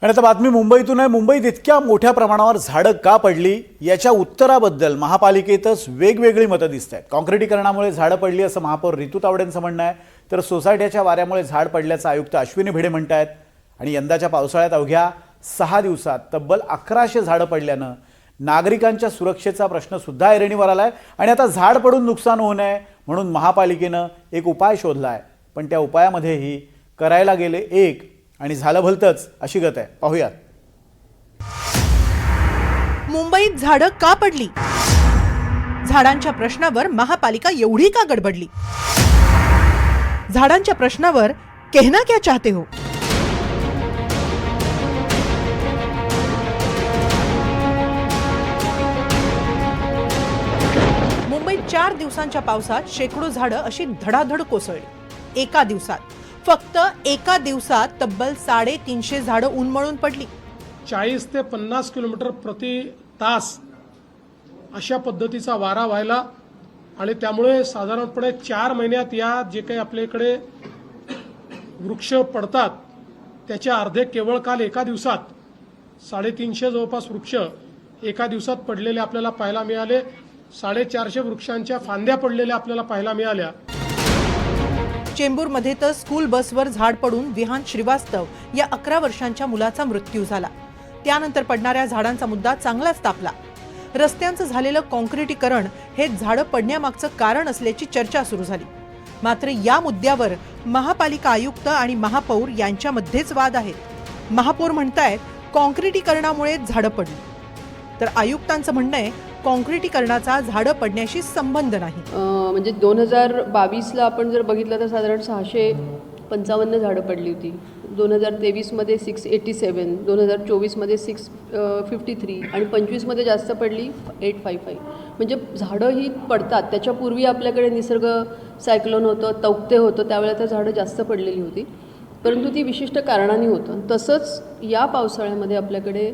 आणि आता बातमी मुंबईतून आहे। मुंबईत इतक्या मोठ्या प्रमाणावर झाडं का पडली याच्या उत्तराबद्दल महापालिकेतच वेगवेगळी मतं दिसत आहेत। काँक्रिटीकरणामुळे झाडं पडली असं महापौर रितू तावडेंचं म्हणणं आहे, तर सोसायटीच्या वाऱ्यामुळे झाड पडल्याचं आयुक्त अश्विनी भिडे म्हणतात। आणि यंदाच्या पावसाळ्यात अवघ्या 6 दिवसात तब्बल 1100 झाडं पडल्यानं नागरिकांच्या सुरक्षेचा प्रश्न सुद्धा ऐरणीवर आलाय। आणि आता झाड पडून नुकसान होऊ नये म्हणून महापालिकेनं एक उपाय शोधलाय, पण त्या उपायामध्येही करायला गेले एक आणि झालं भलतंच अशी गत आहे। पाहूयात। मुंबईत झाडं का पडली? झाडांच्या प्रश्नावर महापालिका एवढी का गडबडली? झाडांच्या प्रश्नावर कहना क्या चाहते हो? मुंबईत 4 दिवसांच्या पावसात शेकडो झाडं अशी धडाधड कोसळली। एका दिवसात, फक्त एका दिवसात तब्बल 350 झाडं उन्मळून पडली। 40 ते 50 किलोमीटर प्रति तास अशा पद्धतीचा वारा व्हायला आणि त्यामुळे साधारणपणे 4 महिन्यात या जे काही आपल्याकडे वृक्ष पडतात त्याच्या अर्धे केवळ काल एका दिवसात 350 जवळपास वृक्ष एका दिवसात पडलेले आपल्याला पाहायला मिळाले। 450 वृक्षांच्या फांद्या पडलेल्या आपल्याला पाहायला मिळाल्या। चेंबूरमध्ये तर स्कूल बसवर झाड पडून विहान श्रीवास्तव या 11 वर्षांच्या मुलाचा मृत्यू झाला। त्यानंतर पडणाऱ्या झाडांचा मुद्दा चांगलाच तापला। रस्त्यांचं झालेलं काँक्रिटीकरण हे झाडं पडण्यामागचं कारण असल्याची चर्चा सुरू झाली। मात्र या मुद्द्यावर महापालिका आयुक्त आणि महापौर यांच्यामध्येच वाद आहेत। महापौर म्हणतायत काँक्रिटीकरणामुळे झाडं पडली, तर आयुक्तांचं म्हणणं आहे काँक्रिटीकरणाचा झाडं पडण्याशी संबंध नाही। म्हणजे 2022ला आपण जर बघितलं तर साधारण 655 झाडं पडली होती। 2023 मध्ये 687, 2024 मध्ये 653 आणि 25 मध्ये जास्त पडली 855। म्हणजे झाडं ही पडतात। त्याच्यापूर्वी आपल्याकडे निसर्ग सायक्लोन होतं, तौक्ते होतं, त्यावेळेला तर झाडं जास्त पडलेली होती, परंतु ती विशिष्ट कारणाने होतं। तसंच या पावसाळ्यामध्ये आपल्याकडे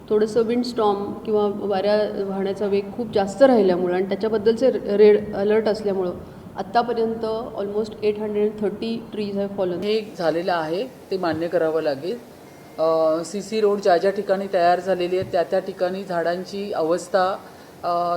थोडंसं विंड स्टॉर्म किंवा वाऱ्या वाहण्याचा वेग खूप जास्त राहिल्यामुळं आणि त्याच्याबद्दलचे रेड अलर्ट असल्यामुळं आत्तापर्यंत ऑलमोस्ट 830 ट्रीज हॅव फॉलन। हे झालेलं आहे, ते मान्य करावं लागेल। CC रोड ज्या ज्या ठिकाणी तयार झालेली आहे त्या त्या ठिकाणी झाडांची अवस्था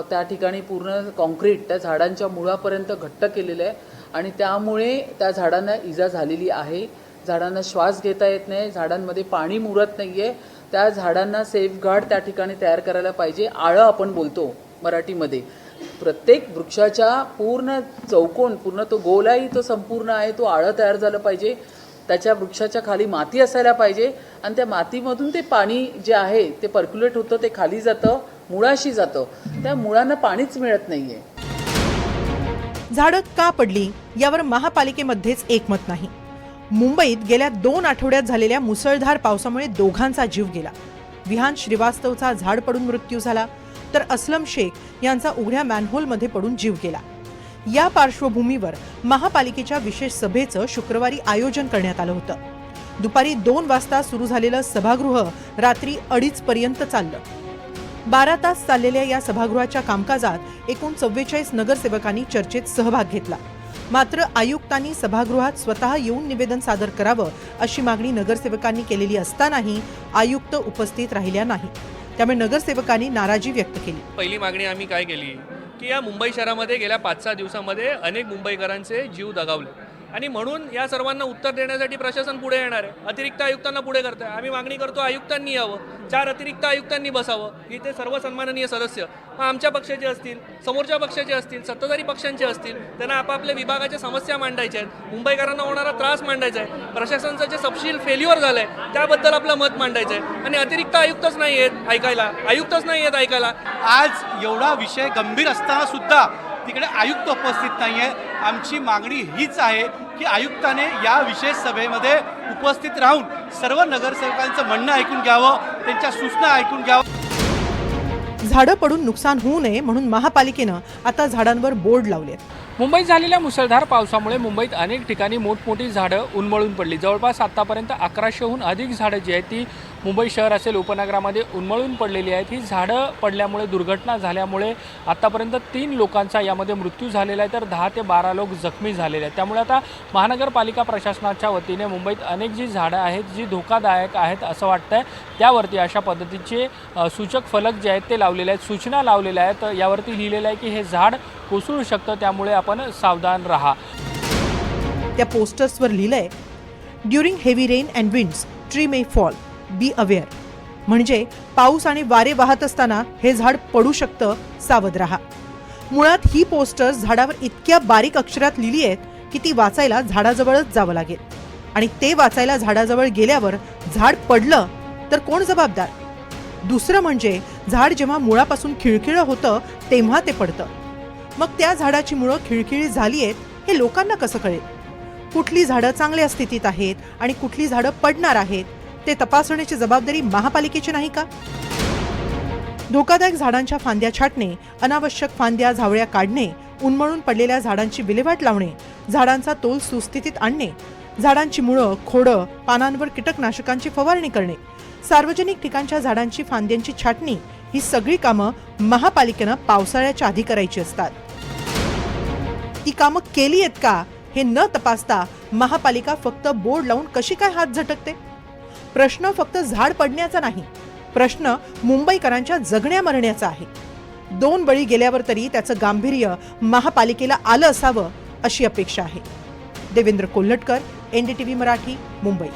त्या ठिकाणी पूर्ण कॉन्क्रीट त्या झाडांच्या मुळापर्यंत घट्ट केलेलं आहे आणि त्यामुळे त्या झाडांना इजा झालेली आहे। झाडांना श्वास घेता येत नाही, झाडांमध्ये पाणी मुरत नाही आहे। त्या झाडांना सेफगार्ड त्या ठिकाणी तयार करायला पाहिजे। आळं आपण बोलतो मराठीमध्ये, प्रत्येक वृक्षाच्या पूर्ण चौकोन पूर्ण तो गोल आहे, तो संपूर्ण आहे, तो आळं तयार झालं पाहिजे। त्याच्या वृक्षाच्या खाली माती असायला पाहिजे आणि त्या मातीमधून ते पाणी जे आहे ते पर्क्युलेट होतं, ते खाली जातं, मुळाशी जातं। त्या मुळांना पाणीच मिळत नाहीये। झाडं का पडली यावर महापालिकेमध्येच एकमत नाही। मुंबईत गेल्या 2 आठवड्यात झालेल्या मुसळधार पावसामुळे दोघांचा जीव गेला। विहान श्रीवास्तवचा झाड पडून मृत्यू झाला, तर असलम शेख यांचा उघड्या मॅनहोलमध्ये पडून जीव गेला। या पार्श्वभूमीवर महापालिकेच्या विशेष सभेचं शुक्रवारी आयोजन करण्यात आलं होतं। दुपारी 2 वाजता सुरू झालेलं सभागृह रात्री 2:30 पर्यंत चाललं। 12 तास चाललेल्या या सभागृहाच्या कामकाजात एकूण 44 नगरसेवकांनी चर्चेत सहभाग घेतला। मात्र आयुक्तांनी सभागृहात स्वतः येऊन निवेदन सादर करावं अशी मागणी नगरसेवकांनी केलेली असतानाही आयुक्त उपस्थित राहिल्या नाही। त्यामुळे नगरसेवकांनी नाराजी व्यक्त केली। पहिली मागणी आम्ही काय केली की या मुंबई शहरामध्ये गेल्या 5-6 दिवसांमध्ये अनेक मुंबईकरांचे जीव दगावले आणि म्हणून या सर्वांना उत्तर देण्यासाठी प्रशासन पुढे येणार आहे, अतिरिक्त आयुक्तांना पुढे करतोय। आम्ही मागणी करतो आयुक्तांनी यावं, 4 अतिरिक्त आयुक्तांनी बसावं। इथे सर्व सन्माननीय सदस्य आमच्या पक्षाचे असतील, समोरच्या पक्षाचे असतील, सत्ताधारी पक्षांचे असतील, त्यांना आपापल्या विभागाच्या समस्या मांडायच्या आहेत, मुंबईकरांना होणारा त्रास मांडायचा आहे, प्रशासनाचं जे तपशील फेल्युअर झालंय त्याबद्दल आपलं मत मांडायचं आहे। आणि अतिरिक्त आयुक्तच नाही आहेत ऐकायला, आयुक्तच नाही आहेत ऐकायला। आज एवढा विषय गंभीर असताना सुद्धा तिकडे आयुक्त उपस्थित नाही आहे। आमची मागणी हीच आहे की आयुक्ताने या विशेष सभेमध्ये उपस्थित राहून सर्व नगरसेवकांचं म्हणणं ऐकून घ्यावं, त्यांच्या सूचना ऐकून घ्यावं। झाडं पडून नुकसान होऊ नये म्हणून महापालिकेनं आता झाडांवर बोर्ड लावले। मुंबईत झालेल्या मुसळधार पावसामुळे मुंबईत अनेक ठिकाणी मोठमोठी झाडं उन्मळून पडली। जवळपास आतापर्यंत 1100हून अधिक झाडं जी आहेत ती मुंबई शहर असेल उपनगरामध्ये उन्मळून पडलेली आहेत. ही झाडं पडल्यामुळे दुर्घटना झाल्यामुळे आतापर्यंत 3 लोकांचा यामध्ये मृत्यू झालेला आहे, तर 10 ते 12 लोक जखमी झालेले आहेत. त्यामुळे आता महानगरपालिका प्रशासनाच्या वतीने मुंबईत अनेक जी झाडं आहेत जी धोकादायक आहेत असं वाटतंय, त्यावरती अशा पद्धतीचे सूचक फलक जे आहेत ते लावलेले आहेत, सूचना लावलेल्या आहेत. यावरती लिहिलेलं आहे की हे झाड कोसळू शकतं, त्यामुळे आपण सावधान राहा. त्या पोस्टर्सवर लिहिलंय, during heavy rain and winds tree may fall, be aware. म्हणजे पाऊस आणि वारे वाहत असताना हे झाड पडू शकतं, सावध राहा. मुळात ही पोस्टर्स झाडावर इतक्या बारीक अक्षरात लिहिली आहेत की ती वाचायला झाडाजवळच जावं लागेल. आणि ते वाचायला झाडाजवळ गेल्यावर झाड पडलं तर कोण जबाबदार? दुसरं म्हणजे झाड जेव्हा मुळापासून खिळखिळं होतं तेव्हा ते पडतं. मग त्या झाडाची मुळं खिळखिळी झाली आहेत हे लोकांना कसं कळेल? कुठली झाडं चांगल्या स्थितीत आहेत आणि कुठली झाडं पडणार आहेत ते तपासण्याची जबाबदारी महापालिकेची नाही का? धोकादायक झाडांच्या फांद्या छाटणे, अनावश्यक फांद्या झावळ्या काढणे, उन्मळून पडलेल्या झाडांची विल्हेवाट लावणे, झाडांचा तोल सुस्थितीत आणणे, झाडांची मुळं, खोडं, पानांवर कीटकनाशकांची फवारणी करणे, सार्वजनिक ठिकाणच्या झाडांची फांद्यांची छाटणी, ही सगळी कामं महापालिकेनं पावसाळ्याच्या आधी करायची असतात. ती कामं केली आहेत का हे न तपासता महापालिका फक्त बोर्ड लावून कशी काय हात झटकते? प्रश्न फक्त झाड पडण्याचा नाही, प्रश्न मुंबईकरांच्या जगण्या मरण्याचा आहे. 2 बळी गेल्यावर तरी त्याचं गांभीर्य महापालिकेला आलं असावं अशी अपेक्षा आहे. देवेंद्र कोल्हटकर, NDTV मराठी, मुंबई.